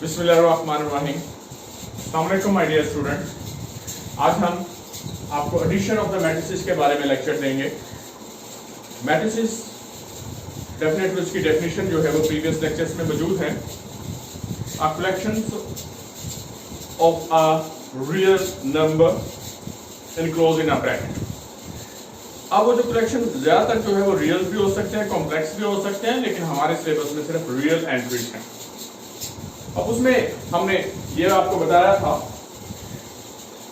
बिस्मिल्लाहिर्रहमानिर्रहीम। अस्सलाम वालेकुम माय डियर स्टूडेंट। आज हम आपको एडिशन ऑफ द मैट्रिसेस के बारे में लेक्चर देंगे। मैट्रिसेस डेफिनेटली उसकी डेफिनेशन जो है वो प्रीवियस लेक्चर्स में मौजूद है। A collection of a real number enclose in a bracket. अब वो जो कलेक्शन ज्यादातर जो है वो रियल भी हो सकते हैं, कॉम्प्लेक्स भी हो सकते हैं, लेकिन हमारे सिलेबस में सिर्फ रियल एंट्रीज हैं। अब उसमें हमने ये आपको बताया था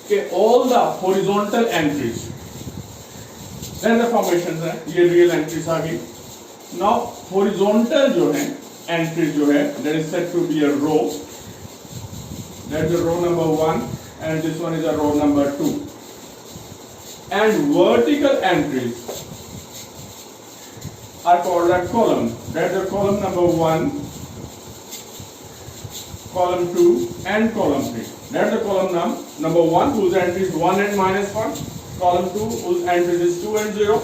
कि all the horizontal entries formation है, ये रियल एंट्रीज आ गई। नाउ हॉरिजॉन्टल जो है एंट्रीज जो है that is said to be a row, that is row number 1 and this one is a row number 2, and vertical entries are called a column, that is the column number 1, column 2 and column 3. That is the column number 1 whose entry is 1 and -1, column 2 whose entry is 2 and 0,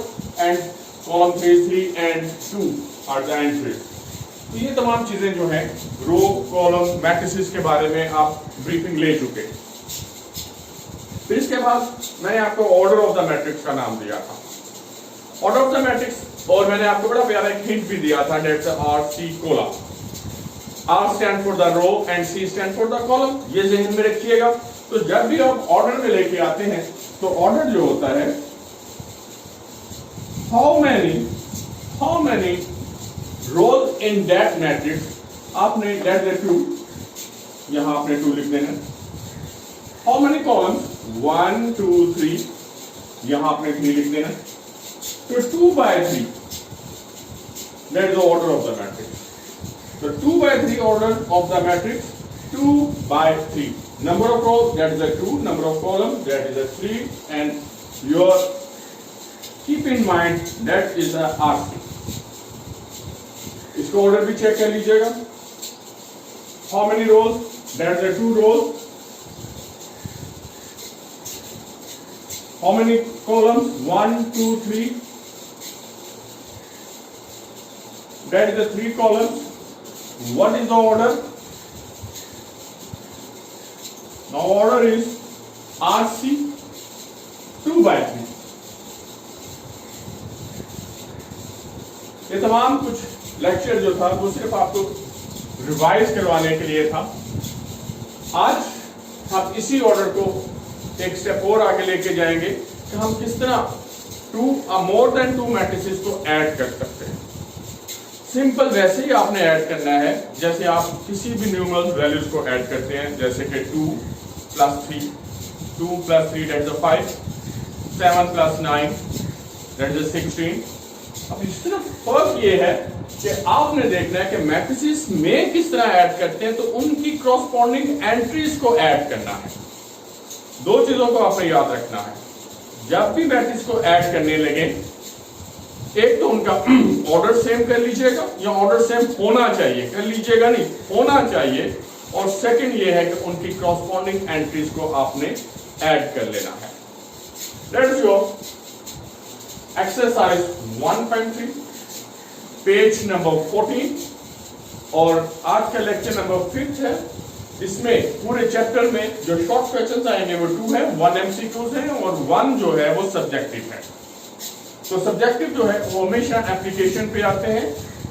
and column 3 and 2 are the entries. तो ये तमाम चीजें जो हैं row column matrices के बारे में आप ब्रीफिंग ले चुके। फिर इसके बाद मैंने आपको ऑर्डर ऑफ द मैट्रिक्स का नाम दिया था, ऑर्डर ऑफ द मैट्रिक्स, और मैंने आपको बड़ा प्यारा एक हिंट भी दिया था, that's RC cola. R stand for the row and C stand for the column, ये ज़हन में रखिएगा। तो जब भी आप ऑर्डर में लेके आते हैं तो ऑर्डर जो होता है how many rows in that matrix, आपने दैट 2, यहां आपने 2 लिख देना। हाउ मेनी कॉलम्स 1 2 3, यहां आपने 3 लिख देना। तो 2 by 3 that is the order of the matrix. So 2 by 3 order of the matrix, 2 by 3. Number of rows that is a 2, number of columns that is a 3, and your keep in mind that is a RC. इसको order भी check कर लीजिएगा। How many rows? That is a 2 rows. How many columns? 1 2 3. That is the 3 columns. What is the order? The order is RC 2 by 3. ये तमाम कुछ lecture जो था वो सिर्फ आपको रिवाइज करवाने के लिए था। आज हम इसी ऑर्डर को एक स्टेप और आगे लेके जाएंगे कि हम किस तरह मोर देन 2 मैट्रिसेस को ऐड कर सकते हैं। सिंपल वैसे ही आपने ऐड करना है जैसे आप किसी भी न्यूमरल वैल्यूज को ऐड करते हैं, जैसे कि 2 + 3, 2 + 3 दैट इज 5, 7 + 9 दैट इज 16। अब इस तरह फर्क ये है कि आपने देखना है कि मैट्रिसेस में किस तरह ऐड करते हैं, तो उनकी कॉरस्पॉन्डिंग एंट्रीज को ऐड करना है। 2 चीजों को आपने याद रखना है जब भी मैट्रिक्स को ऐड करने लगे। एक तो उनका ऑर्डर सेम कर लीजिएगा, या ऑर्डर सेम होना चाहिए, कर लीजिएगा नहीं, होना चाहिए। और सेकंड ये है कि उनकी कॉरस्पॉन्डिंग एंट्रीज को आपने ऐड कर लेना है। Let's go exercise 1.3 page number 14, और आज का लेक्चर नंबर 5 है। इसमें पूरे चैप्टर में जो शॉर्ट क्वेश्चंस आएंगे वो 2 है, 1 MCQs है और 1 जो है वो सब्जेक्टिव है। तो सब्जेक्टिव जो है वो हमेशा एप्लीकेशन पे आते हैं,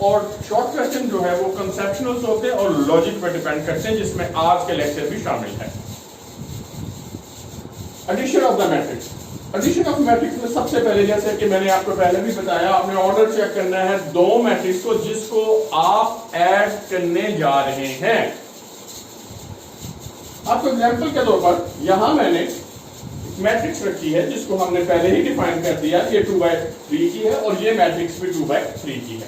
और शॉर्ट क्वेश्चन जो है वो कंसेप्शनल्स होते हैं और लॉजिक पे डिपेंड करते हैं, जिसमें आज के लेक्चर भी शामिल है। Addition of the matrix. Addition of matrix में सबसे पहले, जैसे कि मैंने आपको पहले भी बताया, आपने ऑर्डर चेक करना है 2 मैट्रिक्स को जिसको आप ऐड करने जा रहे हैं। आपको एग्जांपल के तौर पर यहां मैंने मैट्रिक्स रखी है जिसको हमने पहले ही डिफाइन कर दिया, ये 2 by 3 की है और ये मैट्रिक्स भी 2 by 3 की है।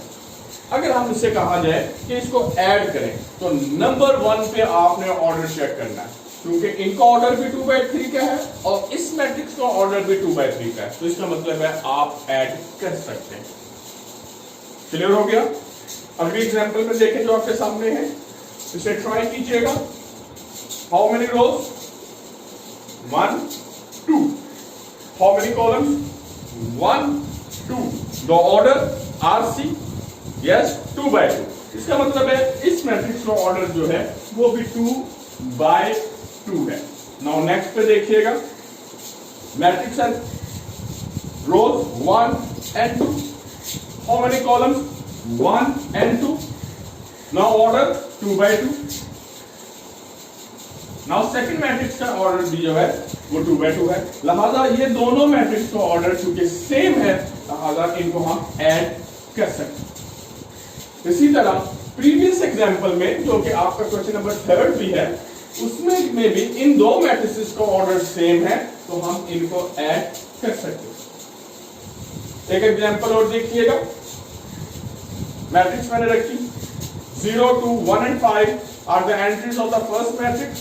अगर हम इससे कहा जाए कि इसको ऐड करें तो नंबर 1 पे आपने ऑर्डर चेक करना है, क्योंकि इनका ऑर्डर भी 2 by 3 का है और इस मैट्रिक्स का ऑर्डर भी 2 by 3 का है। तो इसका मतलब है आप ऐड कर सकते हैं। क्लियर हो गया? अगली एग्जांपल में देखें जो आपके सामने है, इसे ट्राई कीजिएगा। How many rows? 1 2. How many columns? 1 2. The order RC, yes, 2 by 2. इसका मतलब है इस मैट्रिक्स का ऑर्डर जो है वो भी 2/2 है। नाउ नेक्स्ट पे देखिएगा, matrix and rows 1 and 2, how many columns 1 and 2, now order 2/2। Now second matrix का ऑर्डर भी जो है वो 2/2 है, लिहाजा ये दोनों मैट्रिक्स का ऑर्डर चूंकि सेम है, लिहाजा इनको हम ऐड कर सकते हैं। इसी तरह प्रीवियस एग्जांपल में जो कि आपका क्वेश्चन नंबर 3 भी है, उसमें में भी इन दो मैट्रिसेस का ऑर्डर सेम है, तो हम इनको ऐड कर सकते हैं। एक एग्जांपल और देखिएगा, मैट्रिक्स मैंने रखी 0, 2, 1 and 5 are the entries of the first matrix.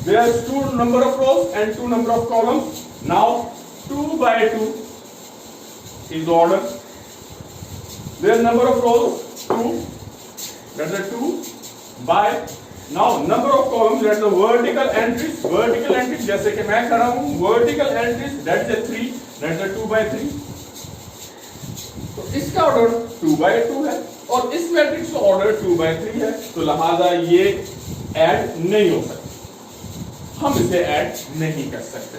There is 2 number of rows and 2 number of columns. Now 2/2 is the order. Their number of rows 2, that's the 2 by, now number of columns, that's the vertical entries. Vertical entries जैसे कि मैं कर रहा हूं, vertical entries that's the 3, that's the 2/3. तो इसका order 2/2 है और इस मैट्रिक्स का ऑर्डर 2/3 है, तो लिहाजा ये ऐड नहीं हो सकता, हम इसे ऐड नहीं कर सकते।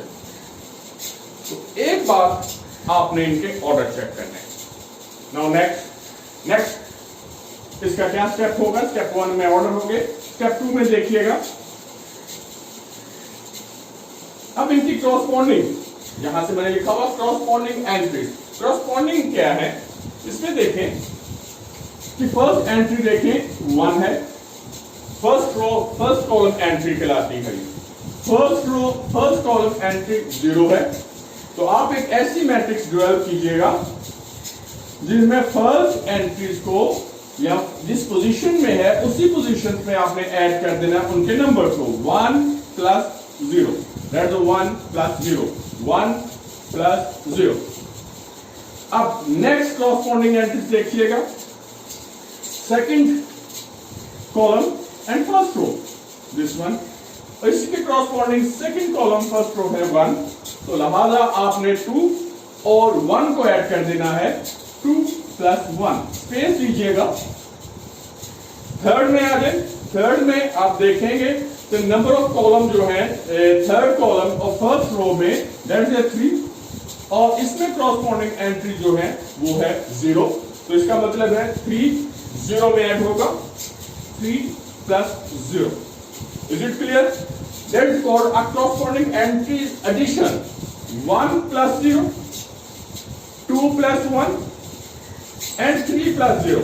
तो एक बार आपने इनके ऑर्डर चेक करने हैं। नाउ नेक्स्ट इसका क्या स्टेप होगा? स्टेप 1 में ऑर्डर होंगे, स्टेप 2 में देखिएगा। अब इनकी क्रॉसपॉन्डिंग, यहां से मैंने लिखा हुआ क्रॉसपॉन्डिंग एंट्रीज। क्रॉसपॉन्डिंग क्या है इसमें देखें कि फर्स्ट एंट्री देखें 1 है, फर्स्ट कॉलम एंट्री कहलाती है, फर्स्ट कॉलम एंट्री 0 है। तो आप एक ऐसी मैट्रिक्स डेवलप कीजिएगा जिसमें फर्स्ट एंट्रीज को या जिस पोजीशन में है उसी पोजीशन में आपने ऐड कर देना उनके नंबर को 1 + 0, दैट्स 1 + 0, 1 + 0। अब नेक्स्ट क्रॉसपॉन्डिंग एंट्रीज देखिएगा, second column and first row, this one, और इसके corresponding second column first row है 1, तो लिहाजा आपने 2 और 1 को ऐड कर देना है, 2 + 1, स्पेस दीजिएगा। थर्ड में आ जाए, थर्ड में आप देखेंगे तो नंबर ऑफ कॉलम जो है थर्ड कॉलम और फर्स्ट रो में दैट इज 3, और इसमें क्रॉसपॉन्डिंग एंट्री जो है वो है 0, तो इसका मतलब है 3 0 में ऐड होगा, 3 + 0। Is it clear? That is called a corresponding entries addition, 1 + 0, 2 + 1 and 3 + 0।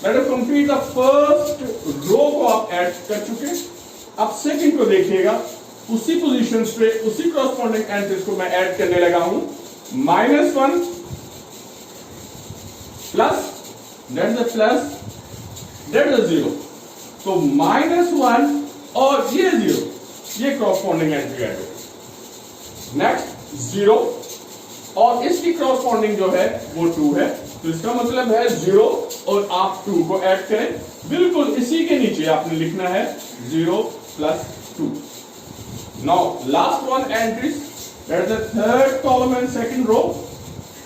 Let us complete the first रो को आप ऐड कर चुके। अब सेकंड को देखिएगा, उसी पोजीशंस पे उसी क्रॉसपॉन्डिंग एंट्रीज को मैं ऐड करने लगा हूं, -1 प्लस दैट इज 0, तो -1 और ये 0, ये क्रॉसपॉन्डिंग एंट्री ऐड होगी। नेक्स्ट 0 और इसकी क्रॉसपॉन्डिंग जो है वो 2 है, तो इसका मतलब है 0 और आप 2 को ऐड करें, बिल्कुल इसी के नीचे आपने लिखना है 0 + 2। Now last one entries, that is the third column and second row,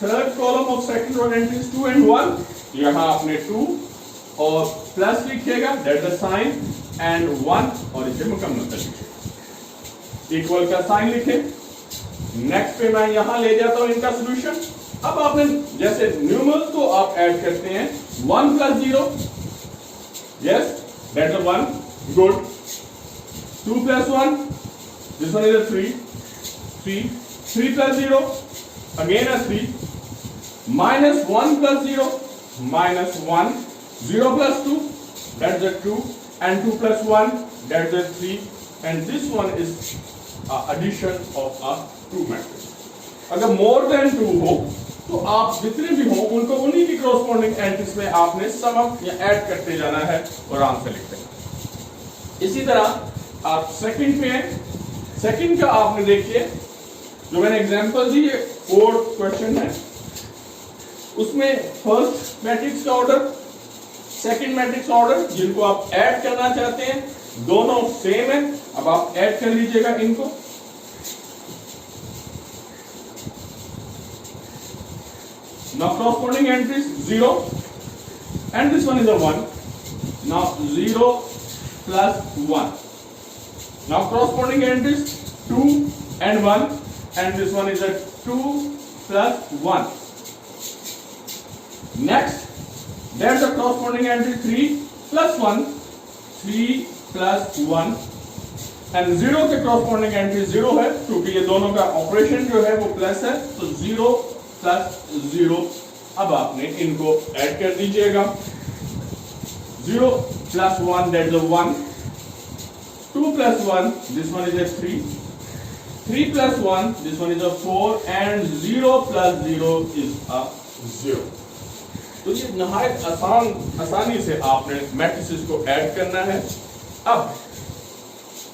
third column of second row entries 2 and 1, यहां आपने 2 और प्लस लिखिएगा, that is the sign, and 1 और इसे मुकम्मल कर लीजिए, इक्वल का साइन लिखे। नेक्स्ट पे मैं यहां ले जाता हूं इनका सॉल्यूशन। अब आपने जैसे न्यूमरल्स को आप ऐड करते हैं, 1 + 0, yes that is 1, good, 2 + 1, this one is 3, 3 + 0, again 3, -1 + 0, -1, 0 + 2, that's the 2, and 2 + 1, that's the 3, and this one is addition of a 2 matrix। अगर more than 2 हो तो आप जितने भी हो उनको उन्हीं की क्रॉसपॉन्डिंग एंट्रीज में आपने सम अप या ऐड करते जाना है और आंसर लिखते हैं। इसी तरह आप सेकंड पे हैं, सेकंड का आपने देखिए जो मैंने एग्जांपल दी, ये 4 क्वेश्चन है, उसमें फर्स्ट मैट्रिक्स का ऑर्डर, सेकंड मैट्रिक्स ऑर्डर जिनको आप ऐड करना चाहते हैं दोनों सेम है। अब आप ऐड कर लीजिएगा इनको, now corresponding entries 0 and this one is a 1, now 0 plus 1. Now corresponding entries 2 and 1, and this one is a 2 plus 1. Next, there's a corresponding entry 3 plus 1, 3 plus 1, and 0 के corresponding entry 0 है, क्योंकि ये दोनों का operation जो है वो plus है, तो 0 प्लस 0. अब आपने इनको ऐड कर दीजिएगा. 0 plus 1, that's a 1. 2 plus 1, this one is a 3. 3 plus 1, this one is a 4, and 0 plus 0 is a 0. तो ये नहायत आसानी से आपने मैट्रिसेस को ऐड करना है. अब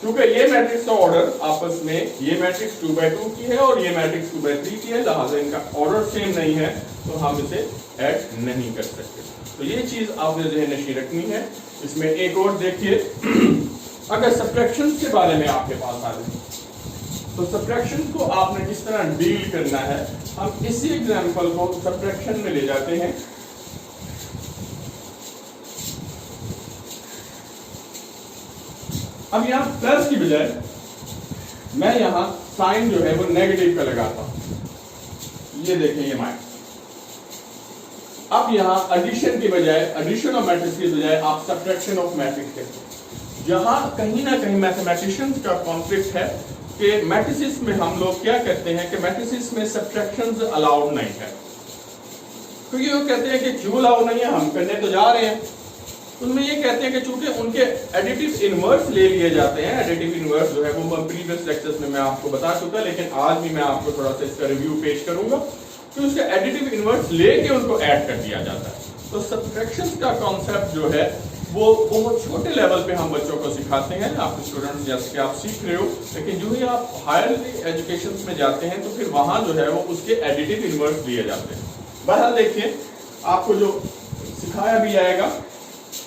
क्योंकि ये मैट्रिक्स का ऑर्डर आपस में, ये मैट्रिक्स 2/2 की है और ये मैट्रिक्स 2/3 की है, लिहाजा इनका ऑर्डर सेम नहीं है, तो हम इसे ऐड नहीं कर सकते. तो ये चीज आपने ज़हन नशीं रखनी है. इसमें एक और देखिए, अगर सब्ट्रैक्शन के बारे में आपके पास आ जाए तो सब्ट्रैक्शन को आपने किस तरह डील करना है, हम इसी एग्जांपल को सब्ट्रैक्शन में ले जाते हैं. अब यहां प्लस की बजाय मैं यहां साइन जो है वो नेगेटिव का लगाता हूं. ये देखें, ये माइनस. अब यहां एडिशन की बजाय, एडिशन ऑफ मैट्रिक्स की बजाय आप सब्ट्रैक्शन ऑफ मैट्रिक्स कहते हैं. यहां कहीं ना कहीं मैथमेटिशियंस का कॉन्फ्लिक्ट है कि मैट्रिसेस में हम लोग क्या कहते हैं कि मैट्रिसेस में सब्ट्रैक्शंस अलाउड नहीं है. क्योंकि वो कहते हैं कि क्यों अलाउड नहीं है, हम करने तो जा रहे हैं. उनमें ये कहते हैं कि चूंकि उनके एडिटिव इनवर्स ले लिए जाते हैं. एडिटिव इनवर्स जो है वो प्रीवियस लेक्चर्स में मैं आपको बता चुका, लेकिन आज भी मैं आपको थोड़ा सा इसका रिव्यू पेश करूंगा कि उसके एडिटिव इनवर्स लेके उनको ऐड कर दिया जाता है. तो सब्ट्रैक्शन का कॉन्सेप्ट जो है वो बहुत छोटे लेवल पे हम बच्चों को सिखाते हैं, आपके स्टूडेंट्स जैसे कि आप सीख रहे हो. लेकिन जो ही आप हायर एजुकेशन में जाते हैं तो फिर वहां जो है वो उसके एडिटिव इनवर्स लिए जाते हैं. बहरहाल देखिए, आपको जो सिखाया भी जाएगा.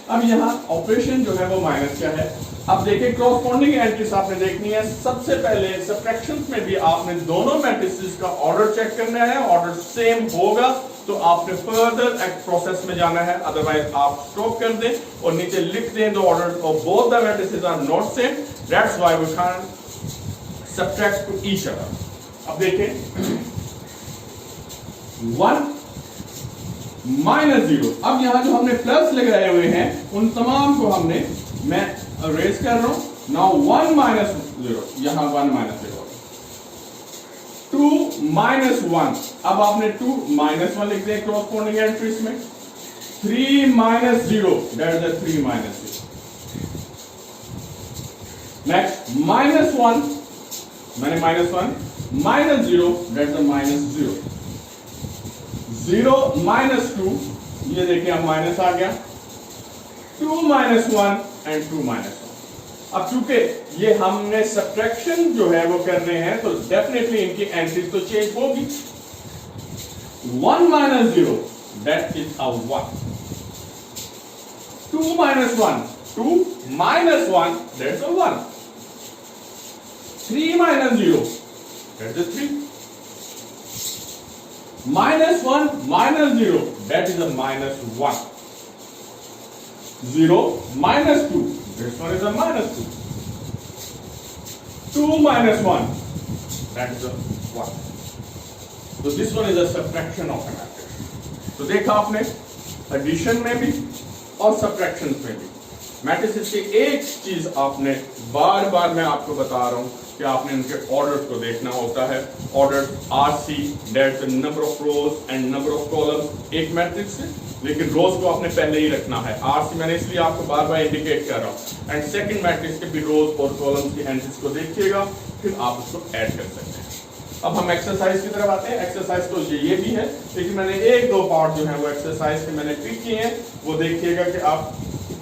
अब यहाँ ऑपरेशन जो है वो माइनस क्या है. अब देखिए, कॉरस्पॉन्डिंग एंट्रीज आपने देखनी है. सबसे पहले सब्ट्रैक्शंस में भी आपने दोनों मैट्रिसेस का ऑर्डर चेक करना है. ऑर्डर सेम होगा तो आपने फर्दर एक प्रोसेस में जाना है, अदरवाइज आप स्टॉप कर दें और नीचे लिख दें the order of both the matrices are not same, that's why we can't subtract to each other. अब देखें, 1 -0. अब यहां जो हमने प्लस लगाए हुए हैं उन तमाम को हमने, मैं रेज कर रहा हूं. नाउ 1 -0, यहां 1 -0. 2 -1, अब आपने 2 -1 लिख दिया कॉरस्पॉन्डिंग एंट्रीज में. 3 -0, दैट इज 3 -0. नेक्स्ट -1, मैंने -1, -0, दैट इज -0. 0 -2, ये देखिए अब माइनस आ गया. 2 -1 एंड 2 -1. अब चूंकि ये हमने सब्ट्रैक्शन जो है वो कर रहे हैं तो डेफिनेटली इनकी एंट्रीज तो चेंज होगी. 1 -0, that is a 1. 2 -1, 2 -1, that's a 1. 3 -0, that's a 3. -1 -0, that is a -1. 0 -2, this one is a -2. 2 -1, that is a 1. So this one is a subtraction of a matrix. तो देखा आपने एडिशन में भी और सब्ट्रैक्शन में भी मैट्रिसेस की एक चीज आपने बार बार मैं आपको बता रहा हूं कि आपने उनके ऑर्डर्स को देखना होता है. Order RC, that's the number of rose and number of columns एक मैट्रिक्स है, लेकिन रोज को आपने पहले ही रखना है. RC मैंने इसलिए आपको बार बार इंडिकेट कर रहा हूं. एंड सेकंड मैट्रिक्स के भी रोज और कॉलम्स की एंट्रीज को देखिएगा, फिर आप उसको ऐड कर सकते हैं. अब हम एक्सरसाइज की तरफ आते हैं. एक्सरसाइज तो ये भी है, लेकिन मैंने एक दो पार्ट जो है वो एक्सरसाइज के मैंने पिक किए हैं, वो देखिएगा कि आप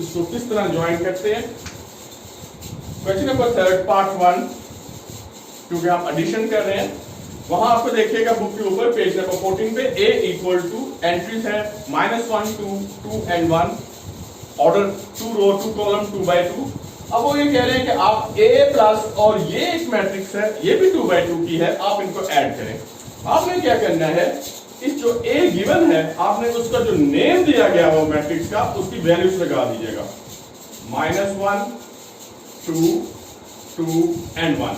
इसको किस तरह ज्वाइन करते हैं. क्वेश्चन नंबर 3 पार्ट 1, क्योंकि हम एडिशन कर रहे हैं, वहां आपको देखिएगा बुक के ऊपर पेज नंबर 14 पे A इक्वल टू एंट्रीज है -1 2 2 एंड 1, ऑर्डर 2 रो 2 कॉलम 2/2. अब वो ये कह रहे हैं कि आप A प्लस और ये एक मैट्रिक्स है, ये भी 2/2 की है, आप इनको ऐड करें. आपने क्या करना है, इस जो A गिवन है आपने उसका जो नेम दिया गया वो मैट्रिक्स का, उसकी वैल्यूज लगा दीजिएगा. -1 2 2 एंड 1।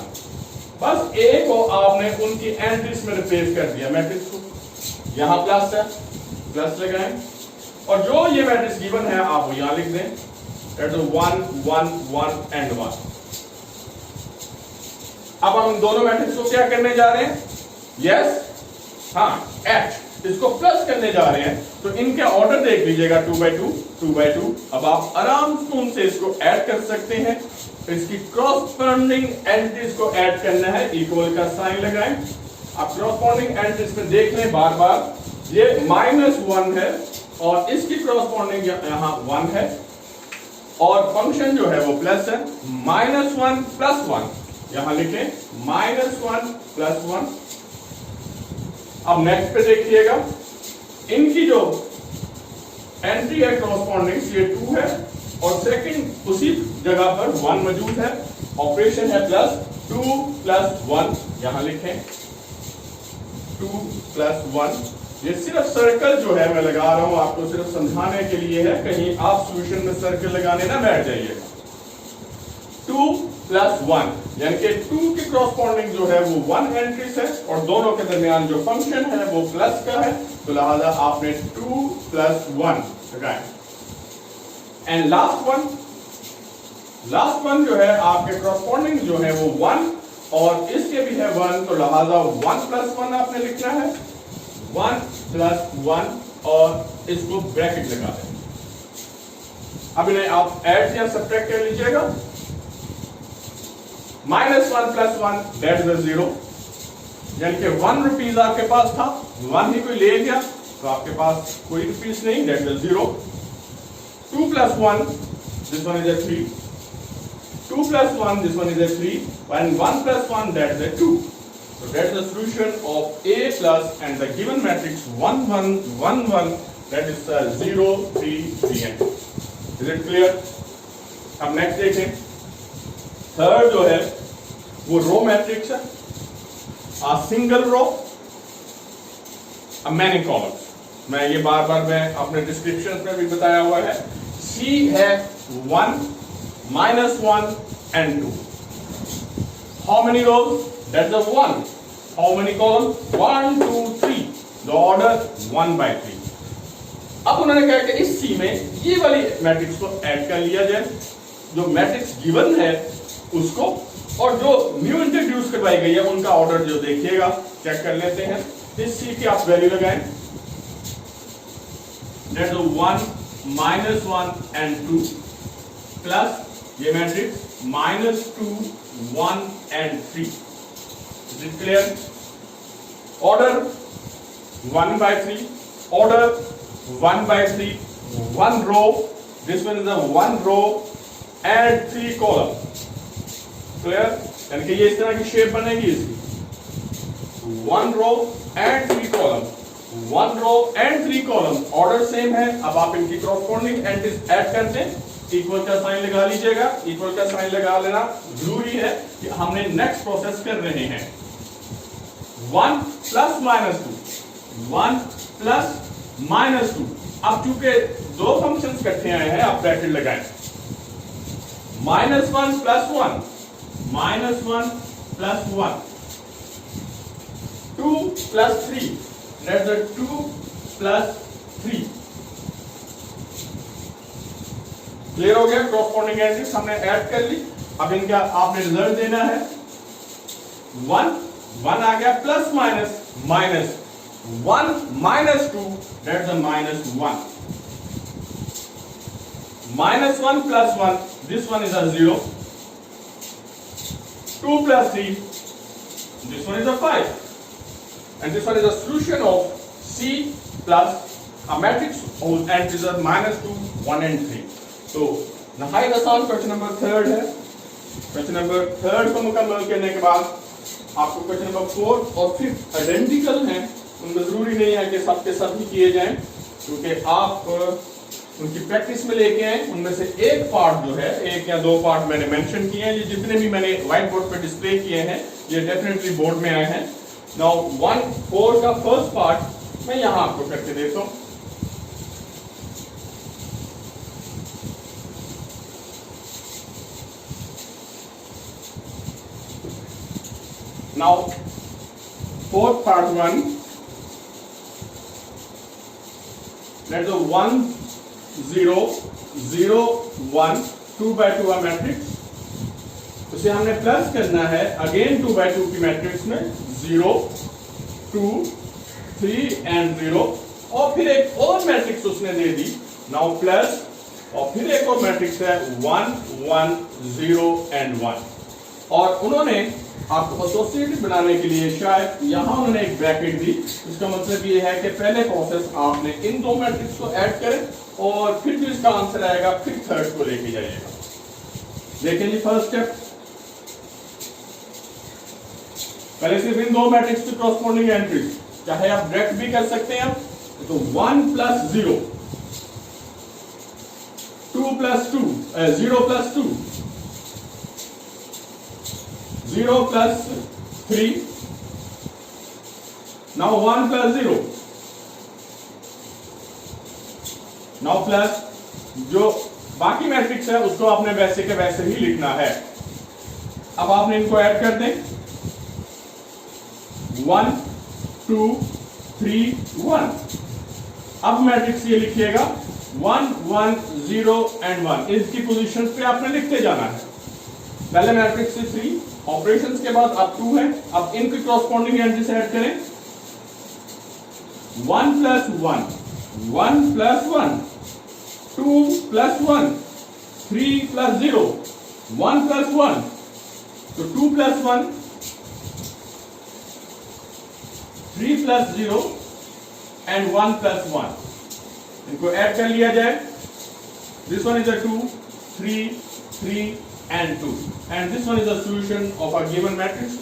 बस ए को आपने उनकी एंट्रीज में रिप्लेस कर दिया मैट्रिक्स को। यहां प्लस है, प्लस लगाएं, और जो ये मैट्रिक्स गिवन है आप वो यहां लिख दें, दैट इज 1 1 1 एंड 1। अब हम दोनों मैट्रिक्स को क्या करने जा रहे हैं? यस, हाँ, एट, इसको प्लस करने जा रहे हैं। तो इनके ऑर्डर देख लीजिएगा, 2 by 2 2 by 2। अब आप आराम से इसको ऐड कर सकते हैं। इसकी क्रॉसपोंडिंग एंट्रीज को ऐड करना है, इक्वल का साइन लगाएं। आप क्रॉसपोंडिंग एंट्रीज में देख लें बार बार, ये -1 है और इसकी क्रॉसपोंडिंग यहां 1 है, और फंक्शन जो है वो प्लस है। -1 + 1 यहां लिखें, -1 + 1। अब नेक्स्ट पे देखिएगा, इनकी जो एंट्री है क्रॉसपोंडिंग ये 2 है, और सेकंड उसी जगह पर 1 मौजूद है। ऑपरेशन है +2 + 1 यहां लिखें, 2 + 1। ये सिर्फ सर्कल जो है मैं लगा रहा हूं आपको सिर्फ समझाने के लिए है, कहीं आप सॉल्यूशन में सर्कल लगाने ना बैठ जाइएगा। 2 + 1 यानी कि 2 की क्रॉसपोंडिंग जो है वो 1 एंट्रीज है, और दोनों के दरमियान जो फंक्शन है वो प्लस का है, तो लिहाजा आपने 2 + 1 लगाया। एंड लास्ट वन जो है आपके क्रॉसपोंडिंग जो है वो 1, और इसके भी है 1, तो लिहाजा 1 + 1 आपने लिखना है, 1 + 1, और इसको ब्रैकेट लगा दें। अब इन्हें आप ऐड या सब्ट्रैक्ट कर लीजिएगा। -1 + 1 दैट इज 0, यानी कि 1 रुपीज आपके पास था, 1 ही कोई ले गया तो आपके पास कोई रुपीज नहीं, that is 0। 2 + 1 this one is a 3, 2 + 1 this one is a 3, and 1 + 1 that is a 2. So that is the solution of A plus and the given matrix 1 1 1 1, that is 0 3 3 n. Is it clear? अब next देखें, third जो है वो row matrix है, a single row, a many columns। मैं ये बार बार मैं अपने डिस्क्रिप्शन में भी बताया हुआ है। C है 1 -1 and 2। How many rows? That's the 1. How many columns? 1 2 3, the order 1 by 3। अब उन्होंने कहा कि इस C में ये वाली मैट्रिक्स को ऐड कर लिया जाए, जो मैट्रिक्स गिवन है उसको, और जो न्यू इंट्रोड्यूस करवाई गई है उनका ऑर्डर जो देखिएगा, चेक कर लेते हैं। इस C की आप वैल्यू लगाएं, that's the 1 -1 and 2 प्लस ये matrix -2 1 and 3। Is it clear? Order 1 by 3, order 1 by 3, 1 row, this one is a 1 row and 3 column। Clear? यानी कि ये इस तरह की शेप बनेगी इसकी, 1 row and 3 column, 1 row and 3 column, order same है। अब आप इनकी क्रॉसपोंडिंग एंट्रीज ऐड कर दें, इक्वल का साइन लगा लीजिएगा। इक्वल का साइन लगा लेना जरूरी है कि हमने नेक्स्ट प्रोसेस कर रहे हैं। 1 + -2, 1 + -2। अब चूंकि दो फंक्शंस इकट्ठे आए हैं, आप ब्रैकेट लगाएं। -1 + 1, -1 + 1, 2 + 3, that's the 2 + 3। क्लियर हो गया? क्रॉसपोंडिंग एंट्रीज हमने ऐड कर ली। अब इनका आपने रिजल्ट देना है। 1 1 आ गया, plus minus minus 1 -2, that's a -1। -1 + 1, this one is a 0। 2 + 3, this one is a 5। And this one is a solution of C plus a matrix whose entries are -2 1 and 3। तो नहायत आसान क्वेश्चन नंबर 3 है। Question number 3 को मुकम्मल करने के बाद आपको क्वेश्चन नंबर 4 और 5 आइडेंटिकल हैं, उनमें जरूरी नहीं है कि सब के सब ही किए जाएं, क्योंकि आप उनकी प्रैक्टिस में लेके आए। उनमें से एक पार्ट जो है, 1 या 2 पार्ट मैंने मेंशन किए हैं। ये जितने भी मैंने व्हाइट बोर्ड पे डिस्प्ले किए हैं ये डेफिनेटली बोर्ड में आए हैं। नाउ 1 4 का फर्स्ट पार्ट मैं यहां आपको करके देता हूं। Now fourth part 1, let the 1 0 0 1 2 by 2 matrix, उसे हमने प्लस करना है अगेन 2 by 2 की मैट्रिक्स में 0 2 3 एंड 0, और फिर एक और मैट्रिक्स उसने दे दी, नाउ प्लस, और फिर एक और मैट्रिक्स है 1 1 0 एंड 1, और उन्होंने आपको एसोसिएटिव बनाने के लिए शायद यहां उन्होंने एक ब्रैकेट दी। इसका मतलब ये है कि पहले प्रोसेस आपने इन दो मैट्रिक्स को ऐड करें और फिर जो इसका आंसर आएगा फिर थर्ड को लेके जाइएगा। देखें जी फर्स्ट स्टेप, पहले सिर्फ इन दो मैट्रिक्स की कॉरस्पॉन्डिंग एंट्रीज, चाहे आप डायरेक्ट भी कर सकते हैं, तो 1 plus 0 2 plus 2 0 plus 2 0 plus 3, now 1 plus 0, now plus जो बाकी मैट्रिक्स है उसको आपने वैसे के वैसे ही लिखना है। अब आपने इनको ऐड कर दें, 1 2 3 1, अब मैट्रिक्स ये लिखिएगा 1 1 0 एंड 1, इसकी पोजीशन पे आपने लिखते जाना है। पहले मैट्रिक्स से 3, ऑपरेशंस के बाद अब 2 है, अब इनकी कॉरस्पॉन्डिंग एंट्रीज ऐड करें, 1 plus 1 1 plus 1 2 plus 1 3 plus 0 1 plus 1, तो 2 प्लस 1 3 प्लस 0 एंड 1 प्लस 1, इनको ऐड कर लिया जाए, this one is a 2 3 3 and 2 and this one is the solution of a given matrix।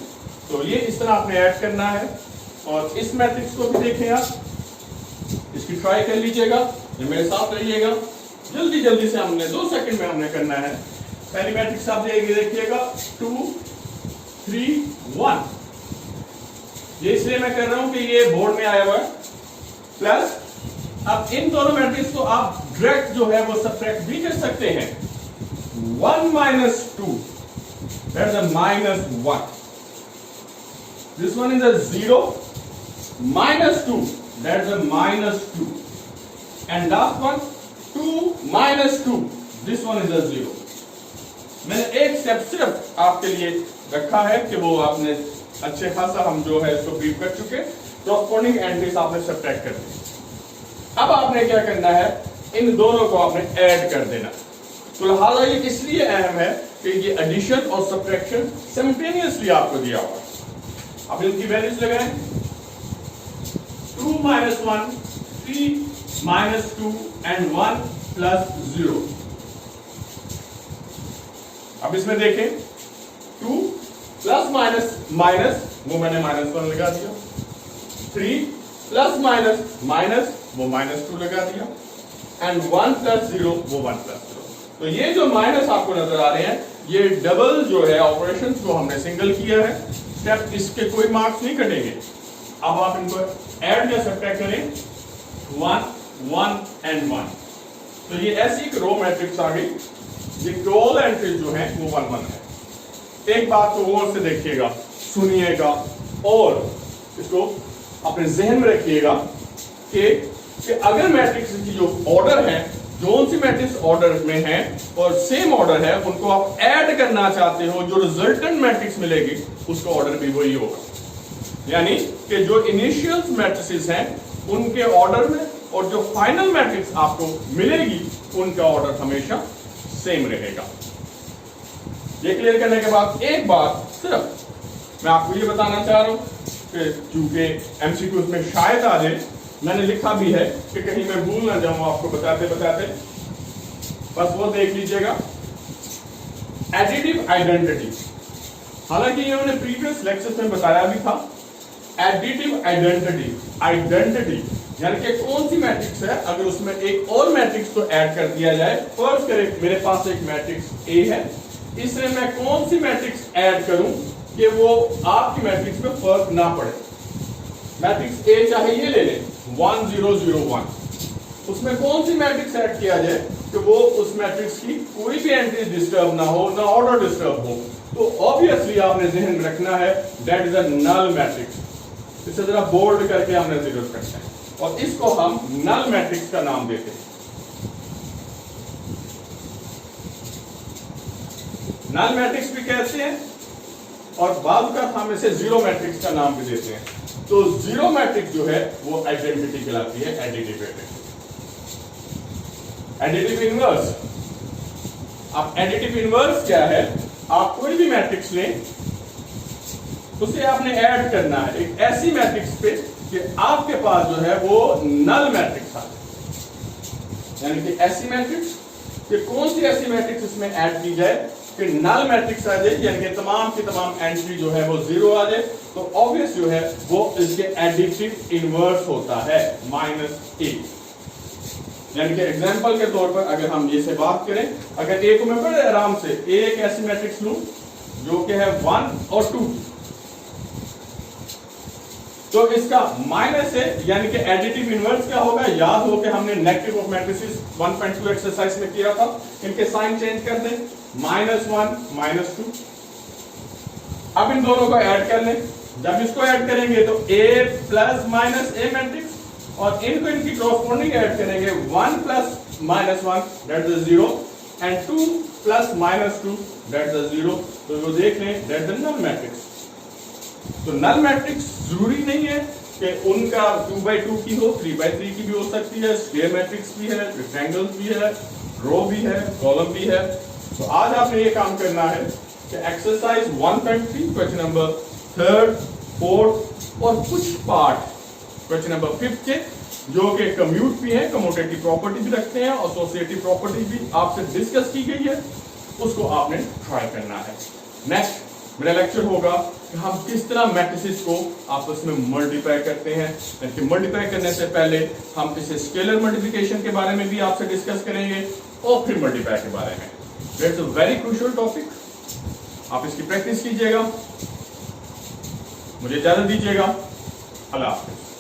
तो ये इस तरह आपने ऐड करना है, और इस मैट्रिक्स को भी देखें आप, इसकी ट्राई कर लीजिएगा, ये मेरे साथ रहिएगा, जल्दी जल्दी से हमने 2 सेकंड में हमने करना है। पहली मैट्रिक्स आप देखिएगा 2 3 1, ये इसलिए मैं कर रहा हूं कि ये बोर्ड में आया हुआ है, प्लस अब इन दोनों मैट्रिक्स को आप डायरेक्ट जो है वो सब्ट्रैक्ट भी कर सकते हैं, 1 minus 2, that's a minus 1. This one is a 0 minus 2, that's a minus 2. And last one 2 minus 2, this one is a 0. मैंने एक स्टेप सिर्फ आपके लिए रखा है कि वो आपने अच्छे खासा हम जो है इसको ब्रीफ कर चुके, कॉरस्पॉन्डिंग एंट्रीज आपने सब्ट्रैक्ट कर दी। अब आपने क्या करना है, इन दोनों को आपने ऐड कर देना। तो लिहाजा ये इसलिए अहम है कि ये एडिशन और सब्ट्रैक्शन सिमल्टेनियसली आपको दिया हुआ है। अब इनकी वैल्यूज लगाएं, 2 minus 1 3 minus 2 and 1 plus 0। अब इसमें देखें 2 प्लस माइनस माइनस, वो मैंने -1 लगा दिया, 3 प्लस माइनस माइनस, वो -2 लगा दिया, एंड 1 प्लस 0, वो 1 प्लस 0। तो ये जो माइनस आपको नजर आ रहे हैं, ये डबल जो है ऑपरेशंस को हमने सिंगल किया है, स्टेप इसके कोई मार्क्स नहीं कटेंगे। अब आप इनको ऐड या सब्ट्रैक्ट करें, 1 1 एंड 1, तो ये ऐसी एक रो मैट्रिक्स आ गई, ये ऑल एंट्रीज जो है वो 1 1 है। एक बात तो और से देखिएगा, सुनिएगा और इसको अपने जहन में रखिएगा कि अगर मैट्रिक्स की जो ऑर्डर है, जो सी मैट्रिक्स ऑर्डर में है और सेम ऑर्डर है, उनको आप ऐड करना चाहते हो, जो रिजल्टेंट मैट्रिक्स मिलेगी उसका ऑर्डर भी वही होगा। यानी कि जो इनिशियल मैट्रिसेस हैं उनके ऑर्डर में और जो फाइनल मैट्रिक्स आपको मिलेगी उनका ऑर्डर हमेशा सेम रहेगा। ये क्लियर करने के बाद एक बात सिर्फ मैं आपको ये बताना चाह रहा हूं कि चूंकि एमसीक्यूज में शायद आ जाए, मैंने लिखा भी है कि कहीं मैं भूल ना जाऊं आपको बताते बताते, बस वो देख लीजिएगा, एडिटिव आइडेंटिटी। हालांकि ये मैंने प्रीवियस लेक्चर्स में बताया भी था, एडिटिव आइडेंटिटी यानी कि कौन सी मैट्रिक्स है, अगर उसमें एक और मैट्रिक्स को ऐड कर दिया जाए, फर्स्ट करें मेरे पास एक मैट्रिक्स ए है, इसमें मैं कौन सी मैट्रिक्स ऐड करूं कि वो आपकी मैट्रिक्स में फर्क ना पड़े। मैट्रिक्स ए चाहे ये ले लें 1 0 0 1, उसमें कौन सी मैट्रिक्स ऐड किया जाए कि वो उस मैट्रिक्स की कोई भी एंट्री डिस्टर्ब ना हो, ना ऑर्डर डिस्टर्ब हो। तो ऑब्वियसली आपने ध्यान में रखना है that is a null matrix. इसे जरा बोल्ड करके हमने जीरो करना है और इसको हम नल मैट्रिक्स का नाम देते हैं। नल मैट्रिक्स भी कहते हैं और बाद का हम इसे जीरो मैट्रिक्स का नाम भी देते हैं। तो जीरो मैट्रिक्स जो है वो आइडेंटिटी कहलाती है, एडिटिव मैट्रिक्स। एडिटिव इनवर्स, अब एडिटिव इनवर्स क्या है? आप कोई भी मैट्रिक्स लें, उसे आपने ऐड करना है एक ऐसी मैट्रिक्स पे कि आपके पास जो है वो नल मैट्रिक्स आ जाए। यानी कि ऐसी मैट्रिक्स कि कौन सी ऐसी मैट्रिक्स इसमें ऐड की जाए कि नल मैट्रिक्स आ जाए, यानी कि तमाम की तमाम एंट्री जो है वो जीरो आ जाए। तो ऑब्वियस जो है वो इसके एडिटिव इनवर्स होता है -a। यानी कि एग्जांपल के तौर पर अगर हम ये से बात करें, अगर a को मैं बड़े आराम से a एक ऐसी मैट्रिक्स लूं जो कि है 1 और 2, तो इसका -a यानी कि एडिटिव इनवर्स क्या होगा? याद हो कि हमने नेगेटिव ऑफ मैट्रिसेस 1.2 एक्सरसाइज में किया था। इनके साइन चेंज कर दें, -1 -2। अब इन दोनों को ऐड कर लें। जब इसको ऐड करेंगे तो a plus minus a matrix, और इनको इनकी कॉरस्पॉन्डिंग ऐड करेंगे 1 plus -1 that is 0 and 2 plus -2 that is 0। तो वो देख लें दैट इज नल मैट्रिक्स। तो नल मैट्रिक्स जरूरी नहीं है कि उनका 2x2 की हो, 3x3 की भी हो सकती है, स्क्वायर मैट्रिक्स भी है, रेक्टेंगल्स भी है, रो भी है, कॉलम भी है। तो आज आपने ये काम करना है कि एक्सरसाइज 1.3 क्वेश्चन नंबर 3, 4 और कुछ पार्ट क्वेश्चन नंबर 5 के जो कि कम्यूट भी है, कम्यूटेटिव प्रॉपर्टी भी रखते हैं, एसोसिएटिव प्रॉपर्टी भी आपसे डिस्कस की गई है, उसको आपने ट्राई करना है। नेक्स्ट मेरा लेक्चर होगा कि हम किस तरह मैट्रिसेस को आपस में मल्टीप्लाई करते हैं। लेकिन मल्टीप्लाई करने से पहले हम इसे स्केलर मल्टीप्लिकेशन के बारे में भी आपसे डिस्कस करेंगे और फिर मल्टीप्लाई के बारे में। It's a very crucial topic, आप इसकी प्रैक्टिस कीजिएगा। मुझे इजाजत दीजिएगा, अल्लाह हाफिज़।